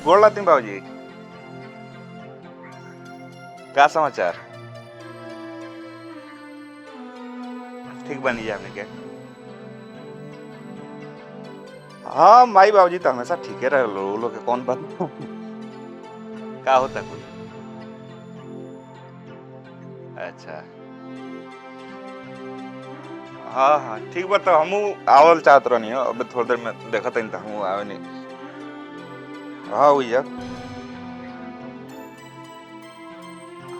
गोड़ लाती बाबूजी। क्या समाचार? ठीक बनी जा आपने क्या? हाँ माई बाबूजी तो हमेशा ठीक है रहे लोग के कौन बात क्या होता कुछ? अच्छा हाँ हाँ ठीक बा तो हमू आवल चाहत रहनी हो अब थोड़ी देर में देखा था तो हमू आवे नहीं। हाँ हुई है।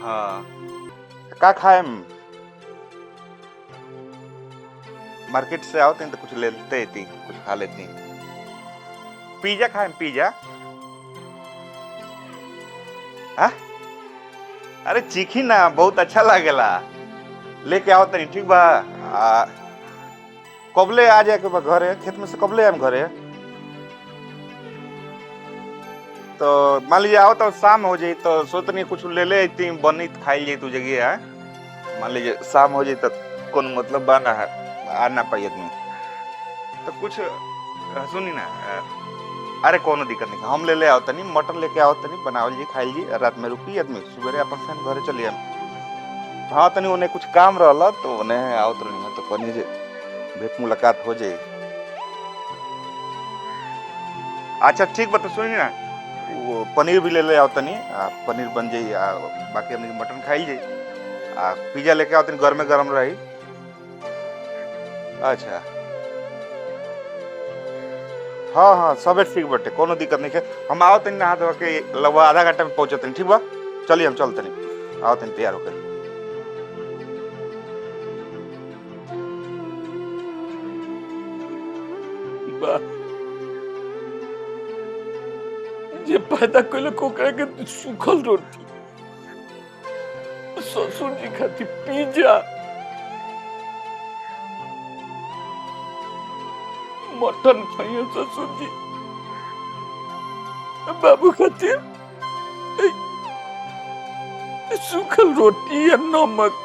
हाँ का खाए मार्केट से आओ तो कुछ ले लेते थी कुछ खा लेती। पिज्जा खाए पिज्जा। हाँ अरे चीखी ना बहुत अच्छा लागेला लेके आओ तनी ठीक बा। कबले आ जाए के बा घरे खेत में से कबले आम घरे तो मान लीजिए आओ तो शाम हो जाई तो सोचनी कुछ ले ले अती बनी खाई जाई तू जगह है मान लीजिए शाम हो जाई तो कौन मतलब बना है आ ना पाई आदमी तो कुछ सुनी ना अरे कोनो दिक्कत नहीं हम ले ले आओ तनी मटन लेके आओ तनी बनावल जी खाइल जी रात में रुकी आदमी सुबह अपन सन घरे चली हम। हाँ तनी उन्हें कुछ काम रहला तो उन्हें आओ तो नहीं तो कनी जे भेंट मुलाकात हो जाए। अच्छा ठीक बता सुनी ना वो पनीर भी ले ले आओ तनी पनीर बन जाई बाकी हमने मटन खाइल जाई पिज्जा लेके आओ तनी घर में गरम रही। अच्छा हाँ हाँ सबे ठीक बटे कोनो दिक्कत नहीं है हम आओ तनी नहा धो के लगभग आधा घंटा में पहुंचे तनी ठीक बा चलिए हम चलते नहीं आओ तनी तैयार होकर। जे पैदा कैले कोकरा के सूखल रोटी ससुर जी खाती पिज्जा मटन खाइए ससुर जी बाबू खातिर सूखल रोटी या नमक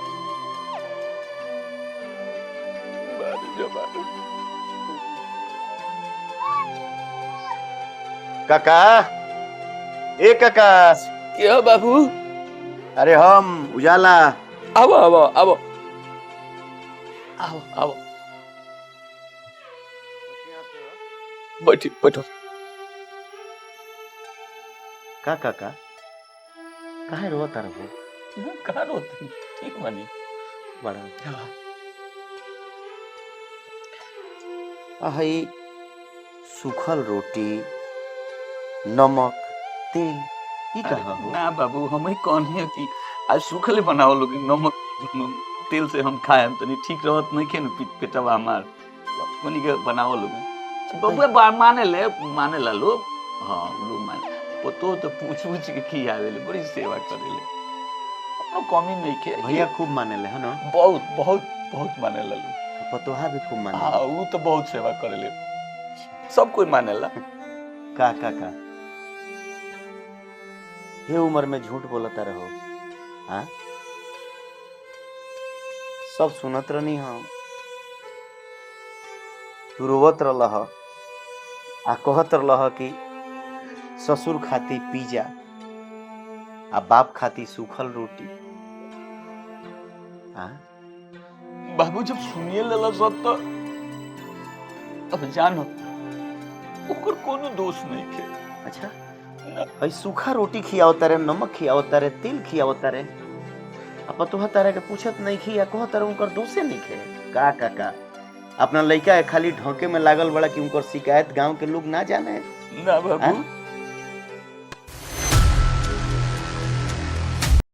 काका ए काका क्या बाबू अरे हम उजाला आओ आओ आओ आओ आओ बैठो बैठो का काका काहे रोता रहो कहाँ रोते ठीक बनी बड़ा ahai सूखल रोटी नमक तेल ई कहा हो ना बाबू हम ही कौन है कि आज सूखले बनाओ लोग नमक तेल से हम खाए तो नहीं ठीक रहत नहीं के न पेटवा हमार कोनी के बनाओ लोग बबुआ माने ला लोग हां लोग माने पतो तो पूछ पूछ के खियावे ले बड़ी सेवा करे ले अपनो कमी नहीं के भैया खूब माने ले है ना बहुत बहुत बहुत माने ला लोग पतोहा भी खूब माने हां वो तो बहुत सेवा करे ले सब कोई माने ला का ये उम्र में झूठ बोलता रहो हाँ सब सुनत रहनी हम तू रोवत रह आ कहत रह कि ससुर खाती पिज्जा आ बाप खाती सूखल रोटी हाँ बाबू जब सुनिए लेला सब तो अब जानो ओकर कोनो दोष नहीं के अच्छा भाई सूखा रोटी खियाओ तारे नमक खियाओ तारे तेल खियाओ तारे अब तो तारे के पूछत नहीं खिया कह तारे उनकर दोषे नहीं खे का अपना लड़का खाली ढोके में लागल बड़ा कि उनकर शिकायत गांव के लोग ना जाने ना बाबू